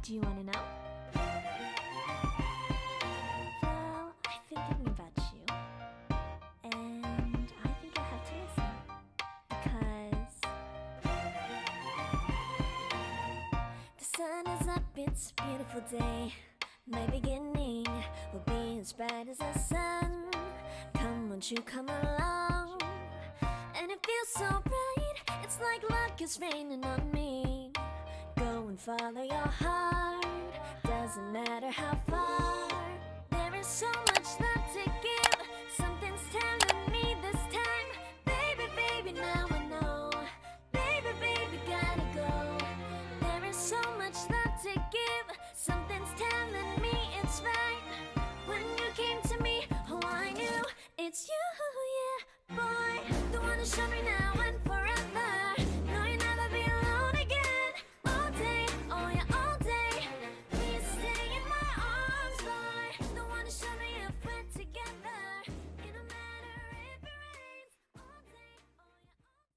Do you want to know? Well, I've been thinking about you, and I think you'll have to listen, because the sun is up, it's a beautiful day. My beginning will be as bright as the sun. Come, won't you come along? And it feels so right, it's like luck is raining on me. Go and follow your heart, doesn't matter how far. There is so much love to give, something's telling me this time. Baby, baby, now I know. Baby, baby, gotta go. There is so much love to give, something's telling me it's right. When you came to me, oh I knew it's you, yeah, boy. The one who showed me now and